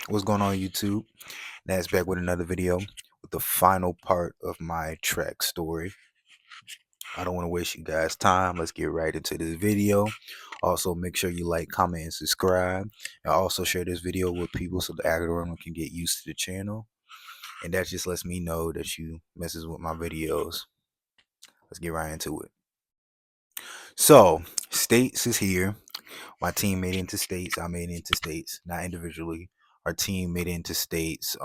What's going on YouTube? That's back with another video with the final part of my track story. I don't want to waste you guys' time. Let's get right into this video. Also, make sure you like, comment, and subscribe. And also share this video with people so the algorithm can get used to the channel. And that just lets me know that you messes with my videos. Let's get right into it. So, States is here. My team made it into states. I made it into states, not individually. Our team made it into states.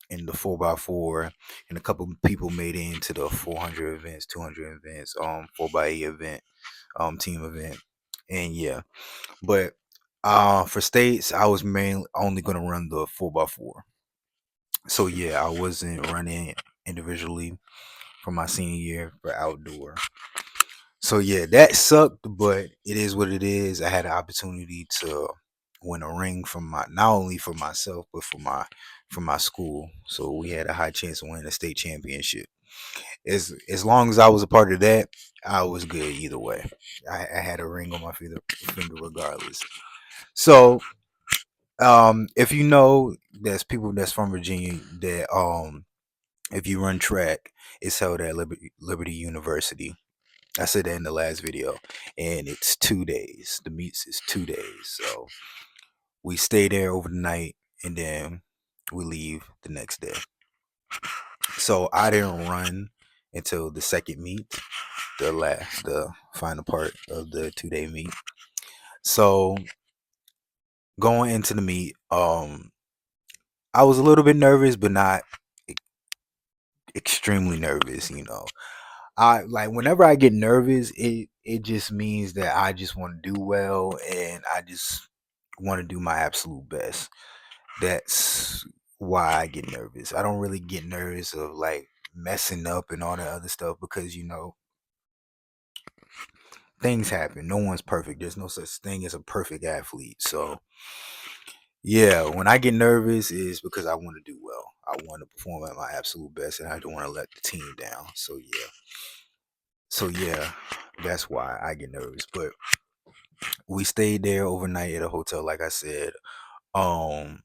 In the 4x4, and a couple people made it into the 400 events, 200 events, 4x8 event, team event, and yeah. But for states, I was mainly only gonna run the 4x4. So yeah, I wasn't running individually for my senior year for outdoor. So yeah, that sucked, but it is what it is. I had an opportunity to win a ring from my not only for myself but for my school. So we had a high chance of winning a state championship. As long as I was a part of that, I was good either way. I had a ring on my finger regardless. So if you know, there's people that's from Virginia that if you run track, it's held at Liberty University. I said that in the last video, and it's 2 days. The meets is 2 days, so we stay there over the night, and then we leave the next day. So I didn't run until the second meet, the final part of the 2 day meet. So going into the meet, I was a little bit nervous, but not extremely nervous. I like whenever I get nervous, it just means that I just want to do well and I just want to do my absolute best. That's why I get nervous. I don't really get nervous of like messing up and all that other stuff because things happen. No one's perfect. There's no such thing as a perfect athlete. So yeah, when I get nervous is because I want to do well. I want to perform at my absolute best and I don't want to let the team down. So yeah. So yeah, that's why I get nervous. But we stayed there overnight at a hotel, like I said. Um,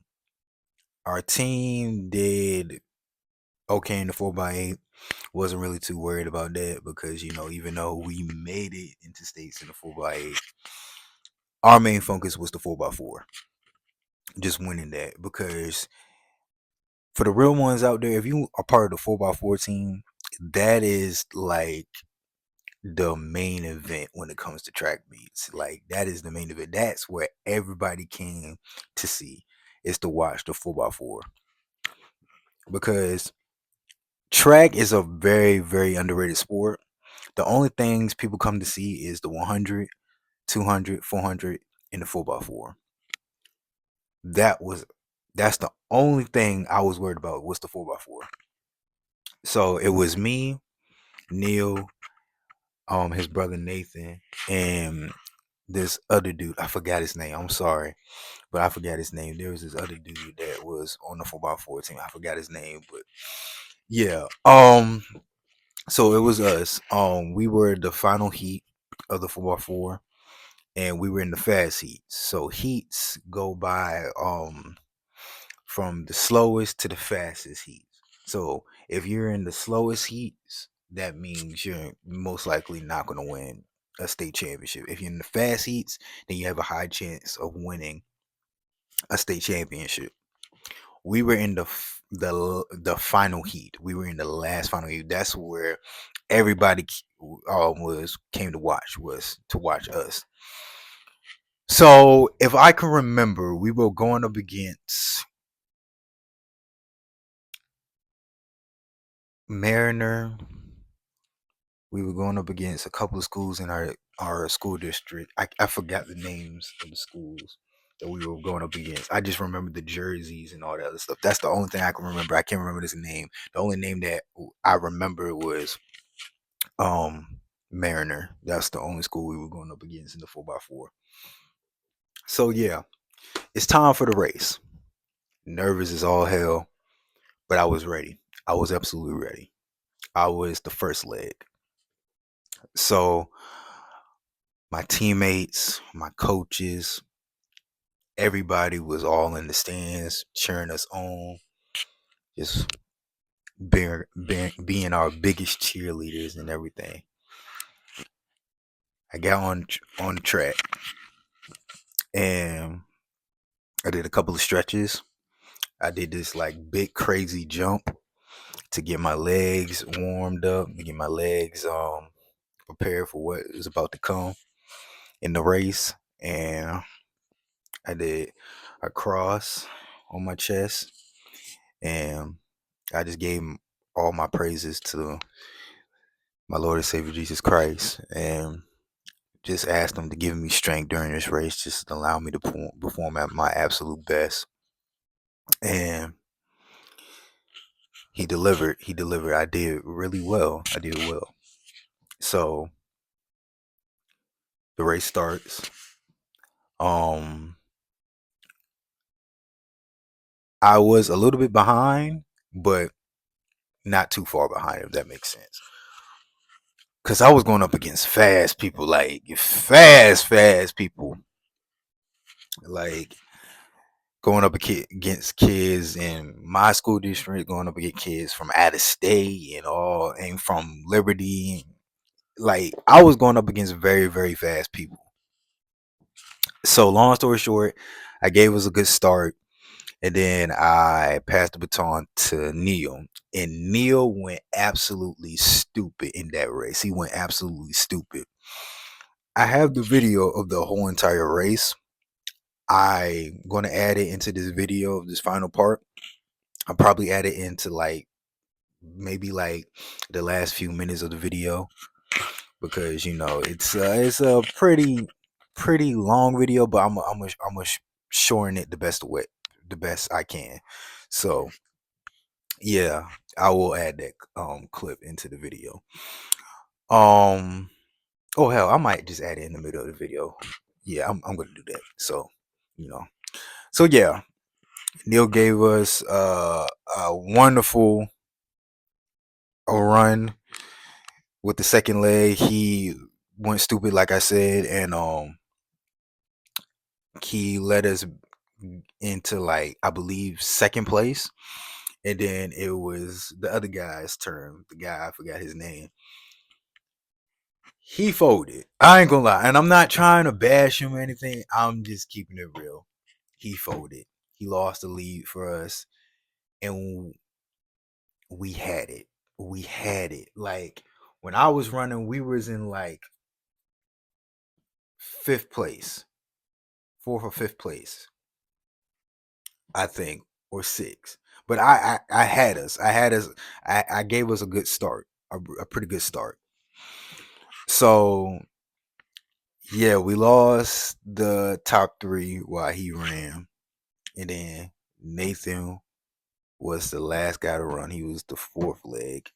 our team did okay in the 4x8. Wasn't really too worried about that because even though we made it into states in the 4x8, our main focus was the 4x4. Just winning that because for the real ones out there, if you are part of the 4x4 team, that is like the main event when it comes to track meets. Like that is the main event. That's where everybody came to see is to watch the 4x4 because track is a very very underrated sport. The only things people come to see is the 100, 200, 400, and the 4x4. That was that's the only thing I was worried about was the 4x4. So it was me, Neil, his brother Nathan, and this other dude. I forgot his name. I'm sorry, but I forgot his name. There was this other dude that was on the 4x4 team. I forgot his name, but yeah. So it was us. We were the final heat of the 4x4, and we were in the fast heats. So heats go by from the slowest to the fastest heats. So if you're in the slowest heats, that means you're most likely not going to win a state championship. If you're in the fast heats, then you have a high chance of winning a state championship. We were in the final heat. We were in the last final heat. That's where everybody was came to watch us. So if I can remember, we were going up against Mariner. We were going up against a couple of schools in our school district. I forgot the names of the schools that we were going up against. I just remember the jerseys and all that other stuff. That's the only thing I can remember. I can't remember his name. The only name that I remember was Mariner. That's the only school we were going up against in the 4x4. So yeah, it's time for the race. Nervous as all hell, but I was ready. I was absolutely ready. I was the first leg. So my teammates, my coaches, everybody was all in the stands cheering us on, just being our biggest cheerleaders and everything. I got on the track and I did a couple of stretches. I did this like big crazy jump to get my legs warmed up, to get my legs prepared for what is about to come in the race. And I did a cross on my chest, and I just gave all my praises to my Lord and Savior Jesus Christ, and just asked him to give me strength during this race, just allow me to perform at my absolute best. And he delivered. He delivered. I did really well. I did well. So the race starts. I was a little bit behind, but not too far behind, if that makes sense. Cause I was going up against fast people, like fast people, like going up against kids in my school district, going up against kids from out of state and from Liberty. Like I was going up against very fast people. So long story short, I gave us a good start, and then I passed the baton to Neil, and Neil went absolutely stupid in that race. He went absolutely stupid. I have the video of the whole entire race. I'm going to add it into this video of this final part. I'll probably add it into maybe the last few minutes of the video, because it's a pretty long video, but I'm shorten it the best I can. So yeah, I will add that clip into the video. Oh hell, I might just add it in the middle of the video. Yeah, I'm gonna do that. So you know, so yeah, Neil gave us a wonderful run with the second leg. He went stupid, like I said, and he led us into I believe second place, and then it was the other guy's turn. The guy, I forgot his name. He folded. I ain't gonna lie, and I'm not trying to bash him or anything. I'm just keeping it real. He folded. He lost the lead for us, and we had it. We had it. Like when I was running, we was in fifth place, fourth or fifth place, I think, or sixth. But I had us. I gave us a good start, a pretty good start. So yeah, we lost the top three while he ran, and then Nathan was the last guy to run. He was the fourth leg.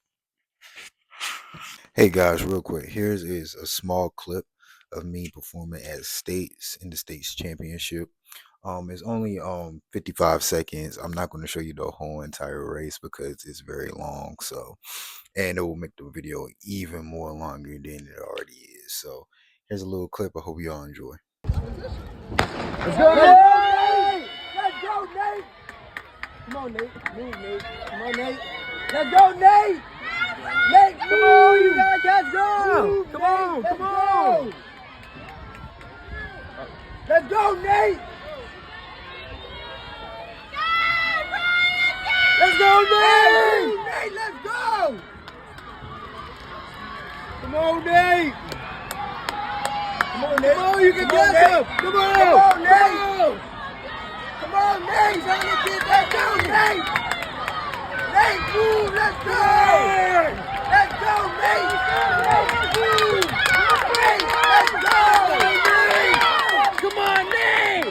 Hey guys, real quick, here's is a small clip of me performing at states in the states championship. It's only 55 seconds. I'm not going to show you the whole entire race because it's very long. So, and it will make the video even more longer than it already is. So, here's a little clip. I hope y'all enjoy. Let's go, Nate! Let's go, Nate! Come on, Nate. Move, Nate. Come on, Nate. Let's go, Nate! Nate, come on, you guys, let's go! Move, come on, come on! Let's go, Nate! Let's go, Nate! Nate, let's go! Come on, Nate! Come on, Nate! Come on, you can get him! Come on! Come on, Nate! Come on, Nate! Let's go, Nate! Nate, move! Let's go! Let's go, Nate! Nate, let's go! Come on, Nate!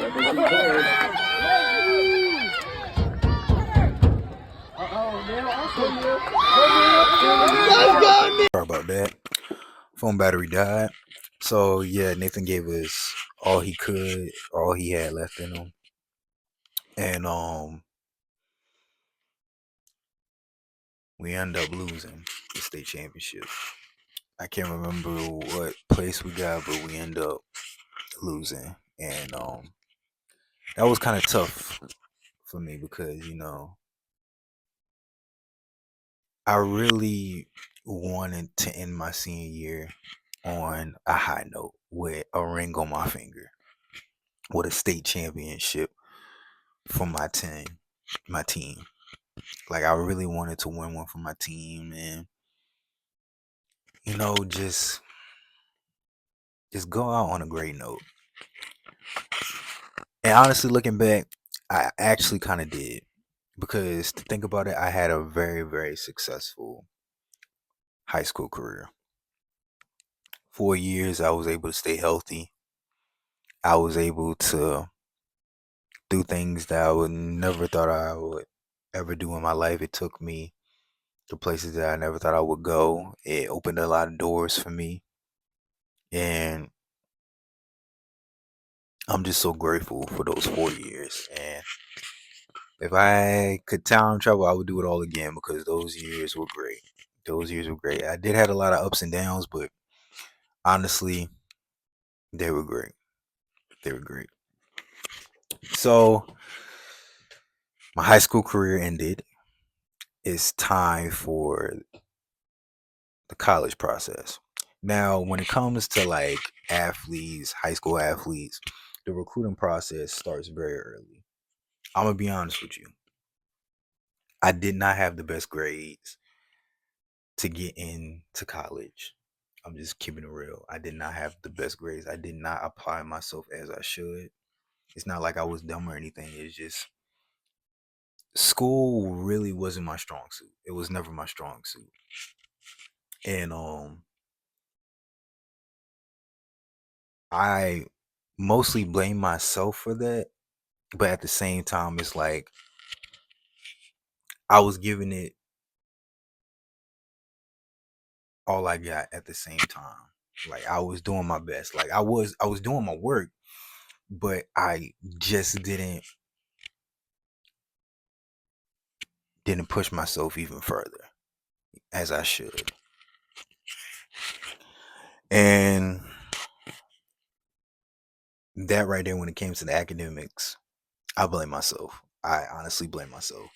Sorry about that. Phone battery died. So yeah, Nathan gave us all he could, all he had left in him, and we ended up losing the state championship. I can't remember what place we got, but we ended up losing, and that was kind of tough for me because I really wanted to end my senior year on a high note with a ring on my finger, with a state championship for my team. Like I really wanted to win one for my team, and just go out on a great note. And honestly, looking back, I actually kind of did, because to think about it, I had a very, very successful high school career. 4 years, I was able to stay healthy. I was able to do things that I would never thought I would ever do in my life. It took me to places that I never thought I would go. It opened a lot of doors for me, and I'm just so grateful for those 4 years. And if I could time travel, I would do it all again because those years were great. Those years were great. I did had a lot of ups and downs, but honestly, they were great. They were great. So my high school career ended. It's time for the college process. Now, when it comes to like athletes, high school athletes, the recruiting process starts very early. I'm gonna be honest with you. I did not have the best grades to get into college. I'm just keeping it real. I did not have the best grades. I did not apply myself as I should. It's not like I was dumb or anything. It's just school really wasn't my strong suit. It was never my strong suit. And I mostly blame myself for that, but at the same time it's like I was giving it all I got at the same time. Like I was doing my best. Like I was doing my work, but I just didn't push myself even further as I should. And that right there, when it came to the academics, I blame myself. I honestly blame myself.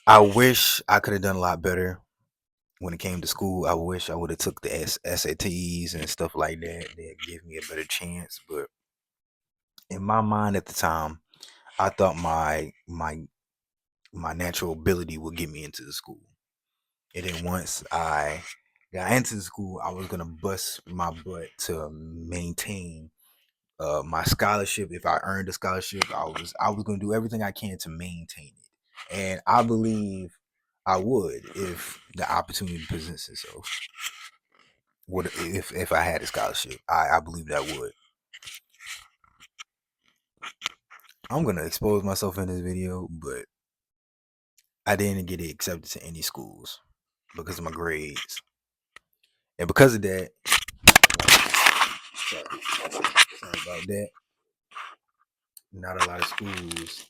I wish I could have done a lot better when it came to school. I wish I would have took the SATs and stuff like that. That gave me a better chance. But in my mind at the time, I thought my natural ability would get me into the school. And then once I got into the school, I was gonna bust my butt to maintain my scholarship. If I earned a scholarship, I was gonna do everything I can to maintain it. And I believe I would if the opportunity presents itself. Would if I had a scholarship, I believe that would. I'm gonna expose myself in this video, but I didn't get accepted to any schools because of my grades, and because of that, sorry about that. Not a lot of schools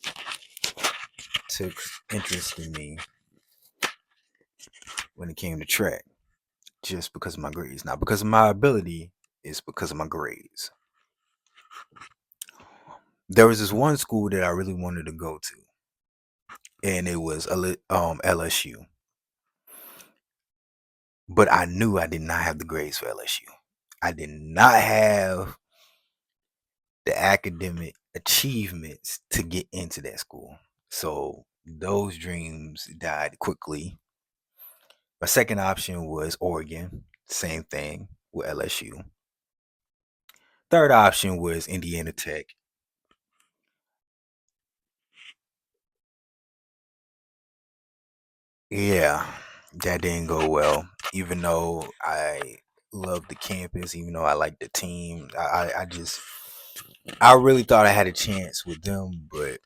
took interest in me when it came to track, just because of my grades, not because of my ability. It's because of my grades. There was this one school that I really wanted to go to, and it was LSU. But I knew I did not have the grades for LSU. I did not have the academic achievements to get into that school. So those dreams died quickly. My second option was Oregon, same thing with LSU. Third option was Indiana Tech. Yeah, that didn't go well. Even though I love the campus, even though I like the team, I really thought I had a chance with them, but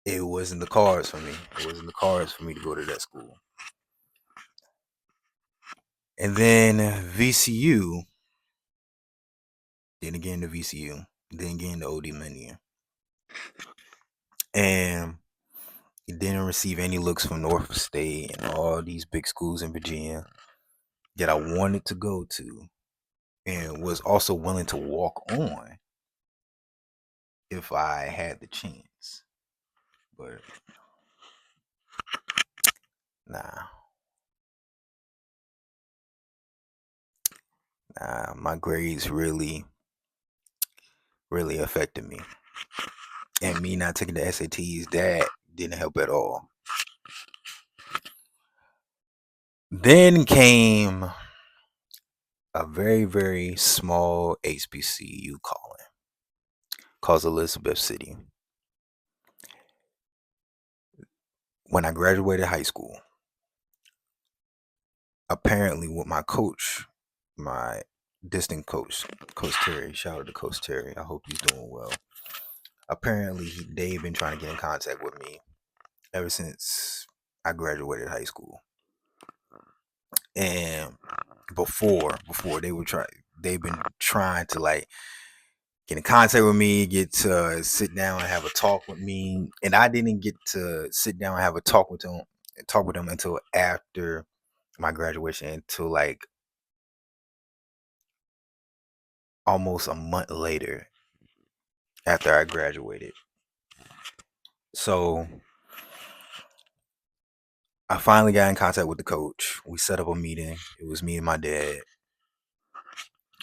it wasn't the cards for me. It wasn't the cards for me to go to that school. And then VCU, then again to VCU, then again to OD Mania. And it didn't receive any looks from Norfolk State and all these big schools in Virginia that I wanted to go to. and was also willing to walk on if I had the chance. But nah, my grades really affected me. And me not taking the SATs, that didn't help at all. Then came a very, very small HBCU called Elizabeth City. When I graduated high school, apparently with my coach, my distant coach, Coach Terry, shout out to Coach Terry. I hope he's doing well. Apparently, they've been trying to get in contact with me ever since I graduated high school. And before they've been trying to like get in contact with me, get to sit down and have a talk with me. And I didn't get to sit down and have a talk with them until after my graduation, until like almost a month later after I graduated. So I finally got in contact with the coach. We set up a meeting. It was me and my dad,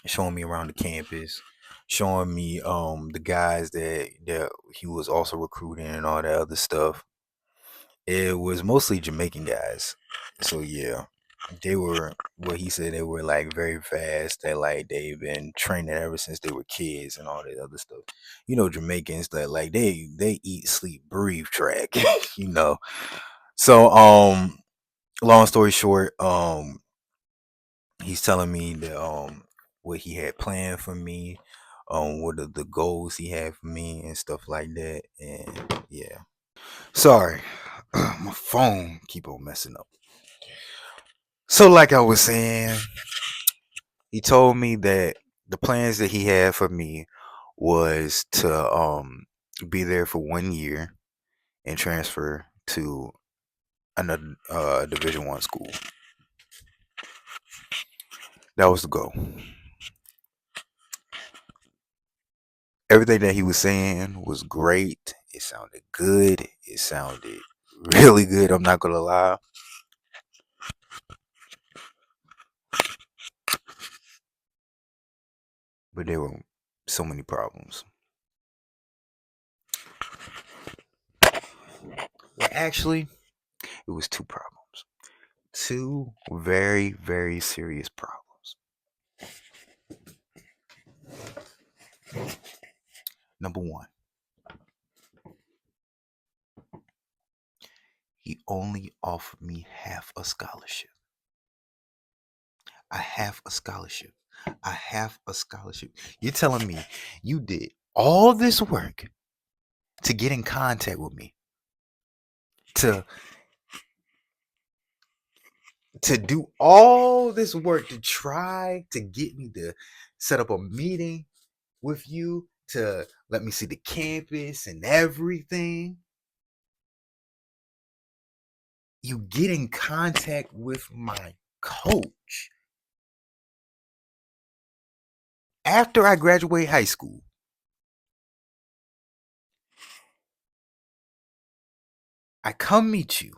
showing me around the campus, showing me the guys that he was also recruiting and all that other stuff. It was mostly Jamaican guys. So yeah, they were what he said, they were like very fast. That like they've been training ever since they were kids and all that other stuff. You know, Jamaicans that like they eat, sleep, breathe track. you know. So long story short, he's telling me that what he had planned for me, what are the goals he had for me and stuff like that. And yeah. Sorry. My phone keep on messing up. So like I was saying, he told me that the plans that he had for me was to be there for 1 year and transfer to another Division 1 school. That was the goal. Everything that he was saying was great. It sounded good. It sounded really good. I'm not gonna lie. But there were so many problems. Well, actually, it was two problems. Two very, very serious problems. Number one, he only offered me half a scholarship. I have a scholarship. I have a scholarship. You're telling me you did all this work to get in contact with me, to do all this work to try to get me to set up a meeting with you, to let me see the campus and everything. You get in contact with my coach after I graduate high school. I come meet you,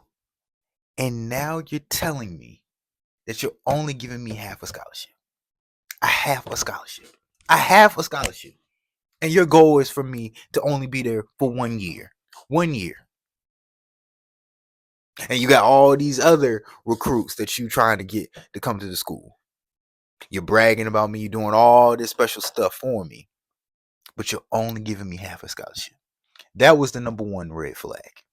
and now you're telling me that you're only giving me half a scholarship. I have a scholarship. I have a scholarship. And your goal is for me to only be there for 1 year. 1 year. And you got all these other recruits that you trying to get to come to the school. You're bragging about me. You're doing all this special stuff for me. But you're only giving me half a scholarship. That was the number one red flag.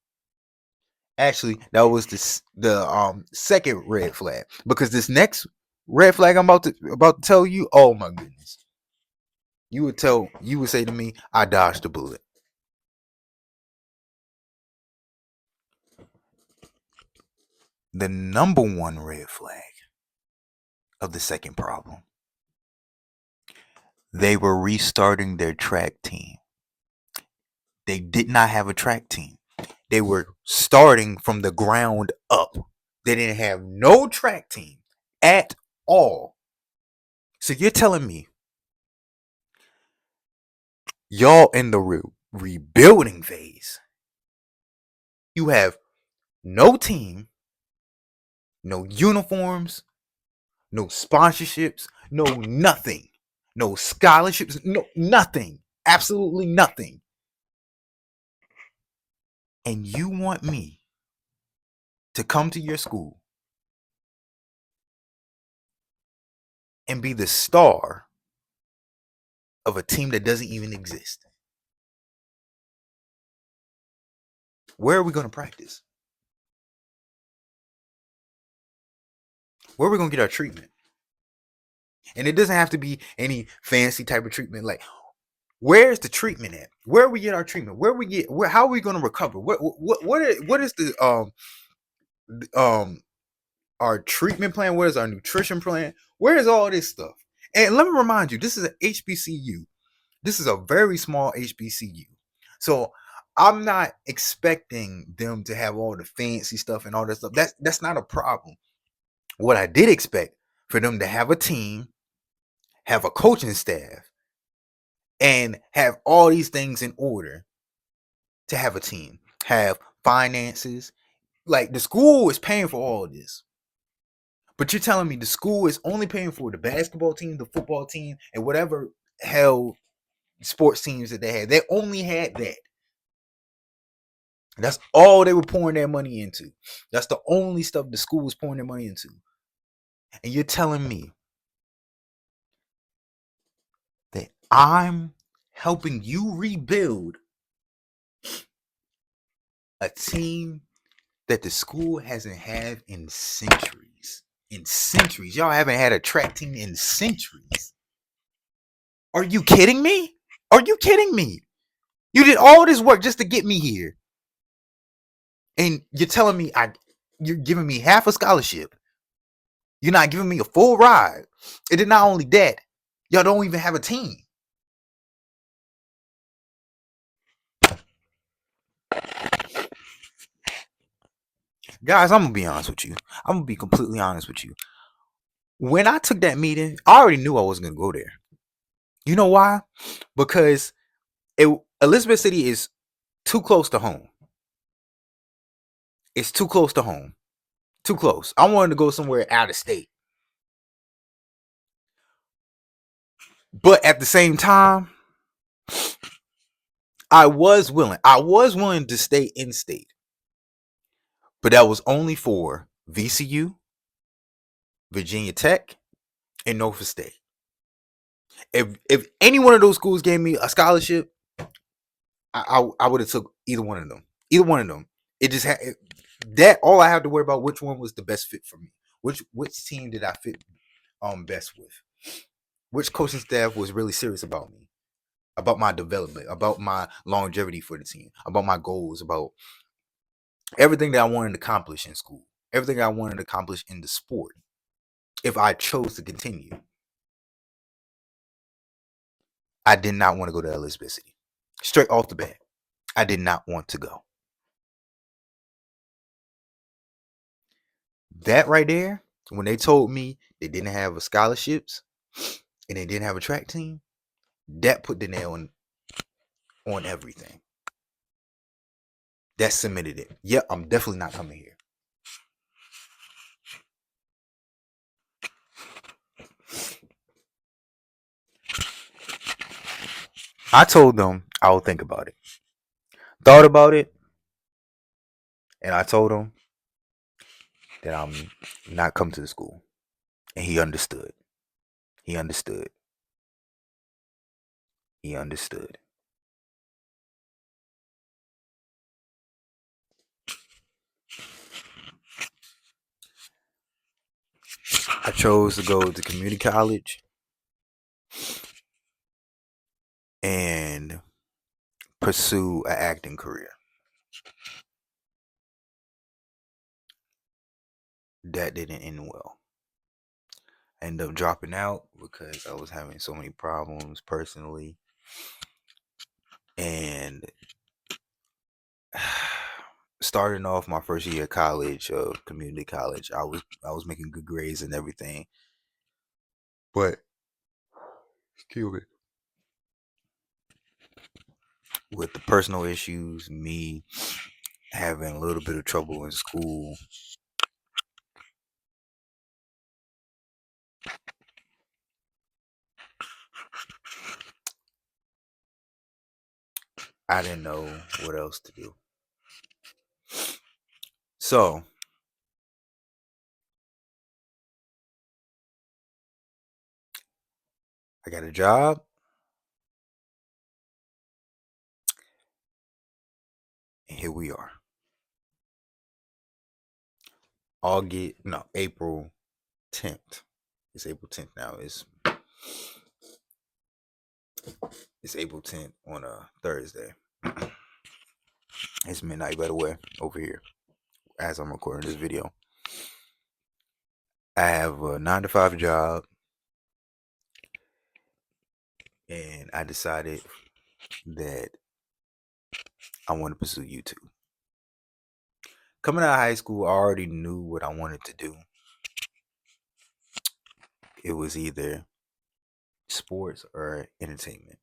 Actually, that was the second red flag, because this next red flag I'm about to tell you, oh my goodness. You would say to me, I dodged a bullet. The number one red flag of the second problem, they were restarting their track team. They did not have a track team. They were starting from the ground up. They didn't have no track team at all. So you're telling me y'all in the rebuilding phase. You have no team, no uniforms, no sponsorships, no nothing, no scholarships, no nothing, absolutely nothing. And you want me to come to your school and be the star of a team that doesn't even exist. Where are we going to practice? Where are we going to get our treatment? And it doesn't have to be any fancy type of treatment. Like, where's the treatment at? Where we get our treatment? How are we going to recover? What is the our treatment plan? What is our nutrition plan? Where is all this stuff? And let me remind you, this is an HBCU. This is a very small HBCU. So I'm not expecting them to have all the fancy stuff and all that stuff. That's not a problem. What I did expect for them to have a team, have a coaching staff, and have all these things in order to have a team, have finances. Like, the school is paying for all of this. But you're telling me the school is only paying for the basketball team, the football team, and whatever hell sports teams that they had. They only had that. That's all they were pouring their money into. That's the only stuff the school was pouring their money into. And you're telling me that I'm helping you rebuild a team that the school hasn't had in centuries. In centuries. Y'all haven't had a track team in centuries. Are you kidding me? Are you kidding me? You did all this work just to get me here. And you're telling me you're giving me half a scholarship. You're not giving me a full ride. And then not only that, y'all don't even have a team. Guys, I'm going to be honest with you. I'm going to be completely honest with you. When I took that meeting, I already knew I wasn't going to go there. You know why? Because Elizabeth City is too close to home. It's too close to home. Too close. I wanted to go somewhere out of state. But at the same time, I was willing to stay in state. But that was only for VCU, Virginia Tech, and Norfolk State. If any one of those schools gave me a scholarship, I would have took either one of them. Either one of them. It just had that. All I have to worry about which one was the best fit for me. Which team did I fit best with? Which coaching staff was really serious about me, about my development, about my longevity for the team, about my goals, about everything that I wanted to accomplish in school, everything I wanted to accomplish in the sport. If I chose to continue, I did not want to go to Elizabeth City. Straight off the bat, I did not want to go. That right there, when they told me they didn't have scholarships and they didn't have a track team, that put the nail on everything. That cemented it. Yep, I'm definitely not coming here. I told them I would think about it. Thought about it, and I told him that I'm not coming to the school. And he understood. He understood. He understood. I chose to go to community college and pursue an acting career. That didn't end well. I ended up dropping out because I was having so many problems personally. And starting off my first year of college, community college, I was making good grades and everything. But Excuse me. With the personal issues, me having a little bit of trouble in school, I didn't know what else to do. So I got a job, and here we are. April 10th. It's April 10th now. It's April 10th on a Thursday. It's midnight, by the way, over here as I'm recording this video. I have a 9-to-5 job, and I decided that I want to pursue YouTube. Coming out of high school, I already knew what I wanted to do. It was either sports or entertainment.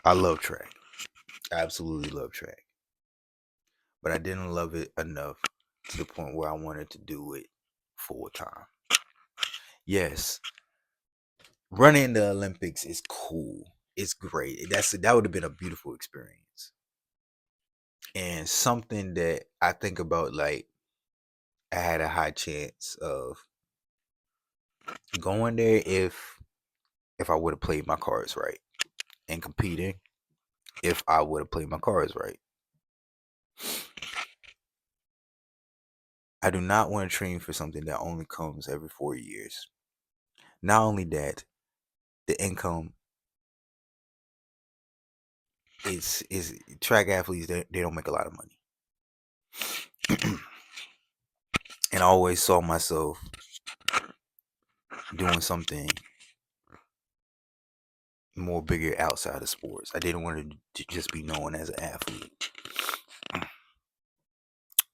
I love track. I absolutely love track. But I didn't love it enough to the point where I wanted to do it full time. Yes, running the Olympics is cool. It's great. That would have been a beautiful experience. And something that I think about, like, I had a high chance of going there if I would have played my cards right, and competing if I would have played my cards right. I do not want to train for something that only comes every 4 years. Not only that, the income is track athletes, they don't make a lot of money. And I always saw myself doing something more bigger outside of sports. I didn't want to just be known as an athlete.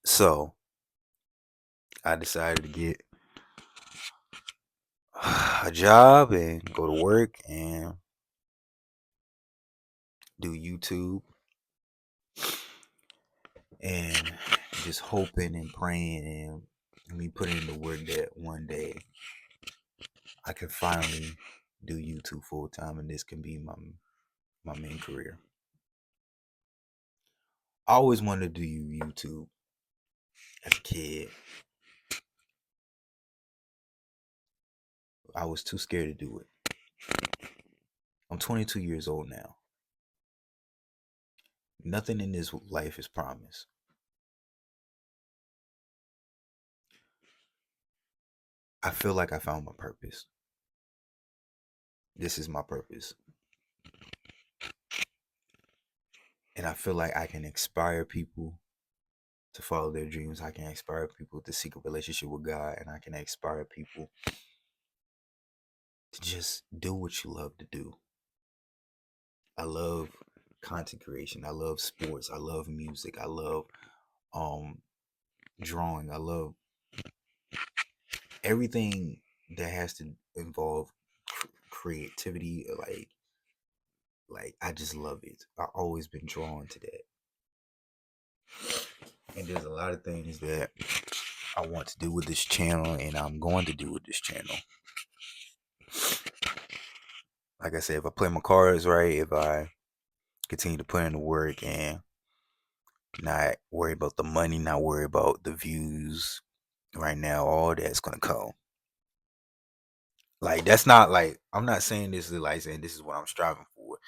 So I decided to get a job and go to work and do YouTube, and just hoping and praying and me putting in the work that one day I can finally do YouTube full time, and this can be my main career. I always wanted to do YouTube as a kid. I was too scared to do it. I'm 22 years old now. Nothing in this life is promised. I feel like I found my purpose. This is my purpose. And I feel like I can inspire people to follow their dreams. I can inspire people to seek a relationship with God. And I can inspire people to just do what you love to do. I love content creation. I love sports. I love music. I love drawing. I love everything that has to involve creativity. Like I just love it. I've always been drawn to that. And there's a lot of things that I want to do with this channel, and I'm going to do with this channel. Like I said, if I play my cards right, if I continue to put in the work and not worry about the money, not worry about the views right now, all that's gonna come. Like, that's not like, I'm not saying this is like saying this is what I'm striving for.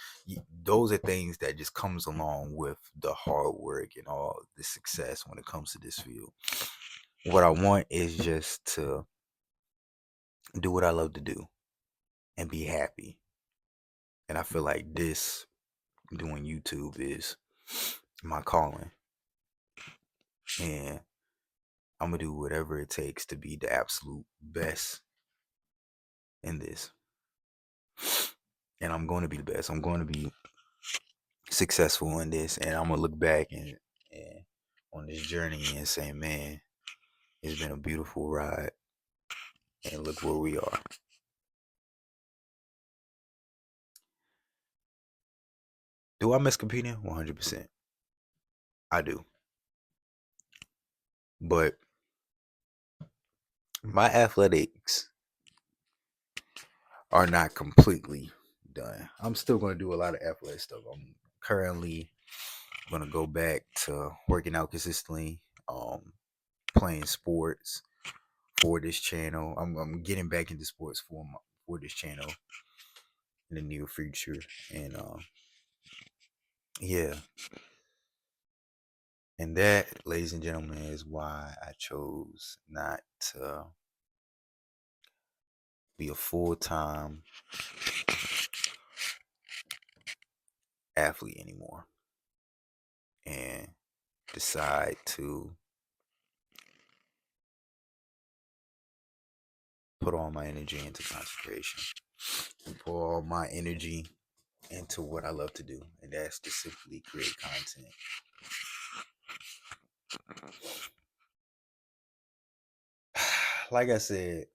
Those are things that just comes along with the hard work and all the success when it comes to this field. What I want is just to do what I love to do and be happy. And I feel like this, doing YouTube, is my calling. And I'm gonna do whatever it takes to be the absolute best in this. And I'm going to be the best. I'm going to be successful in this, and I'm gonna look back and on this journey and say, man, it's been a beautiful ride, and look where we are. Do I miss competing? 100%. I do. But my athletics are not completely done. I'm still going to do a lot of athletic stuff. I'm currently going to go back to working out consistently, playing sports for this channel. I'm getting back into sports for this channel in the near future, and yeah, and that, ladies and gentlemen, is why I chose not to be a full-time athlete anymore, and decide to put all my energy into concentration and pour all my energy into what I love to do, and that's to simply create content. Like I said,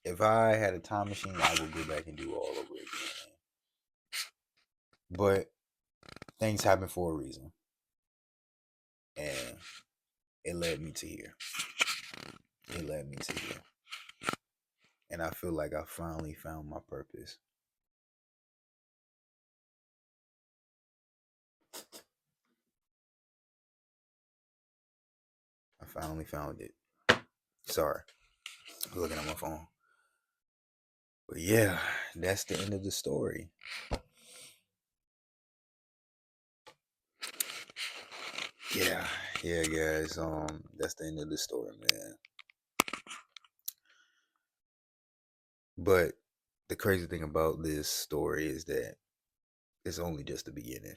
if I had a time machine, I would go back and do all over again. But things happen for a reason, and it led me to here. It led me to here. And I feel like I finally found my purpose. I finally found it. Sorry, I'm looking at my phone. But yeah, that's the end of the story. Yeah, guys. That's the end of the story, man. But the crazy thing about this story is that it's only just the beginning.